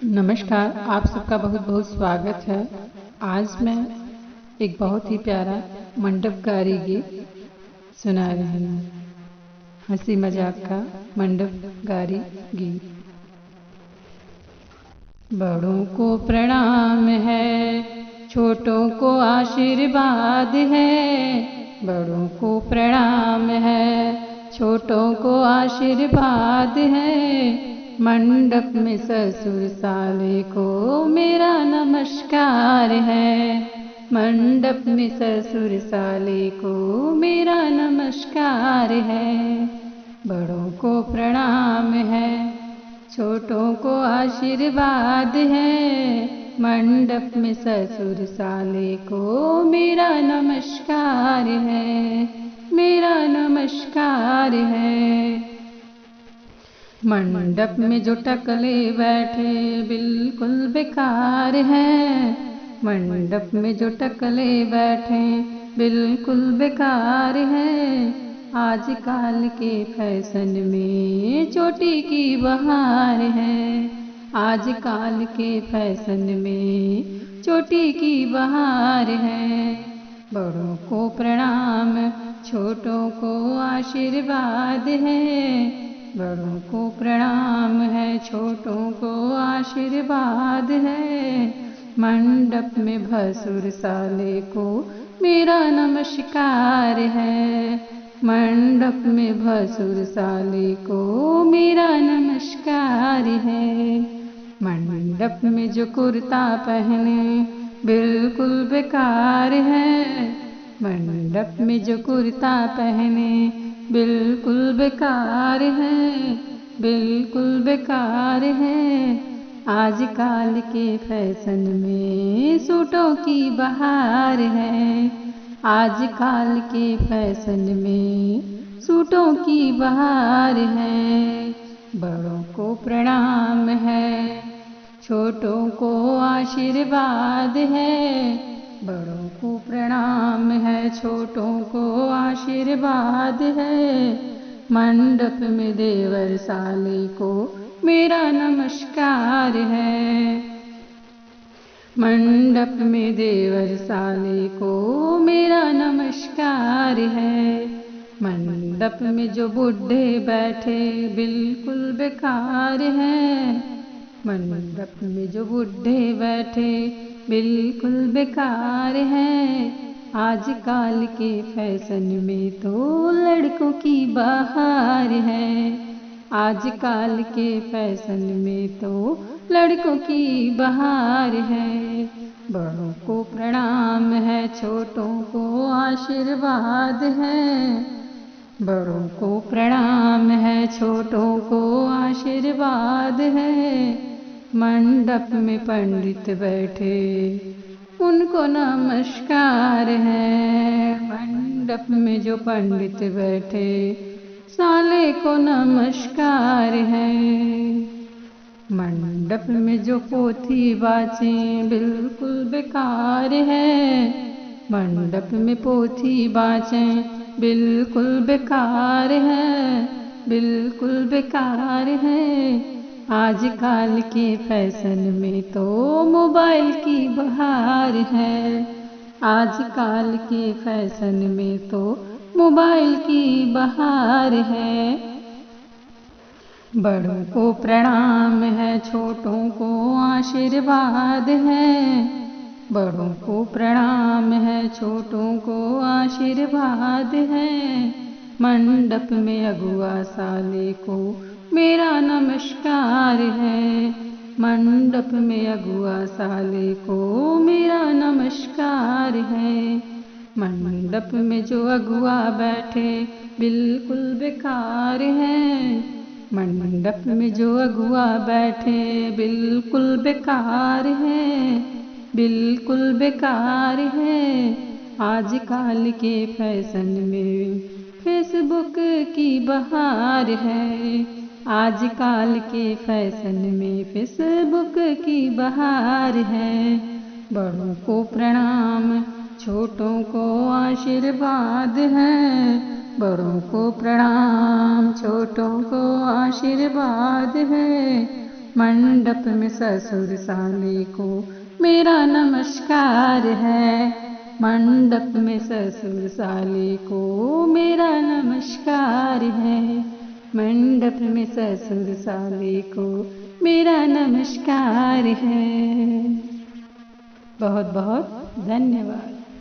नमस्कार। आप सबका बहुत बहुत स्वागत है। आज मैं एक बहुत ही प्यारा मंडपकारी गीत सुना रही हूँ। हंसी मजाक का मंडपकारी गीत। बड़ों को प्रणाम है, छोटों को आशीर्वाद है। बड़ों को प्रणाम है, छोटों को आशीर्वाद है। मंडप में ससुर साले को मेरा नमस्कार है। मंडप में ससुर साले को मेरा नमस्कार है। बड़ों को प्रणाम है, छोटों को आशीर्वाद है। मंडप में ससुर साले को मेरा नमस्कार है, मेरा नमस्कार है। मंडप में जो टकले बैठे बिल्कुल बेकार हैं। मंडप में जो टकले बैठे बिल्कुल बेकार हैं। आजकल के फैशन में चोटी की बहार है। आजकल के फैशन में चोटी की बहार है। बड़ों को प्रणाम, छोटों को आशीर्वाद है। बड़ों को प्रणाम है, छोटों को आशीर्वाद है। मंडप में भसुर साले को मेरा नमस्कार है। मंडप में भसुर साले को मेरा नमस्कार है। मंडप में जो कुर्ता पहने बिल्कुल बेकार है। मंडप में जो कुर्ता पहने बिल्कुल बेकार है, बिल्कुल बेकार है। आजकल के फैशन में सूटों की बहार है। आजकल के फैशन में सूटों की बहार है। बड़ों को प्रणाम है, छोटों को आशीर्वाद है। बड़ों को प्रणाम है, छोटों को आशीर्वाद है। मंडप में देवर साले को मेरा नमस्कार है। मंडप में देवर साले को मेरा नमस्कार है। मंडप में जो बूढ़े बैठे बिल्कुल बेकार हैं। मंडप में जो बूढ़े बैठे बिल्कुल बेकार हैं। आजकल के फैशन में तो लड़कों की बहार है। आजकल के फैशन में तो लड़कों की बहार है। बड़ों को प्रणाम है, छोटों को आशीर्वाद है। बड़ों को प्रणाम है, छोटों को आशीर्वाद है। मंडप में पंडित बैठे उनको नमस्कार है। मंडप में जो पंडित बैठे साले को नमस्कार है। मंडप में जो पोथी बाचे बिल्कुल बेकार है। मंडप में पोथी बाचे बिल्कुल बेकार है, बिल्कुल बेकार है। आजकल के फैशन में तो मोबाइल की बहार है। आजकल के फैशन में तो मोबाइल की बहार है। बड़ों को प्रणाम है, छोटों को आशीर्वाद है। बड़ों को प्रणाम है, छोटों को आशीर्वाद है। मंडप में अगुआ साले को मेरा नमस्कार है। मंडप में अगुआ साले को मेरा नमस्कार है। मंडप में जो अगुआ बैठे बिल्कुल बेकार है। मंडप में जो अगुआ बैठे बिल्कुल बेकार है, बिल्कुल बेकार है। आजकल के फैशन में फेसबुक की बहार है। आजकल के फैशन में फेसबुक की बहार है। बड़ों को प्रणाम, छोटों को आशीर्वाद है। बड़ों को प्रणाम, छोटों को आशीर्वाद है। मंडप में ससुर साले को मेरा नमस्कार है। मंडप में ससुर साले को मेरा नमस्कार है। मंडप में ससुर साले को मेरा नमस्कार है। बहुत बहुत धन्यवाद।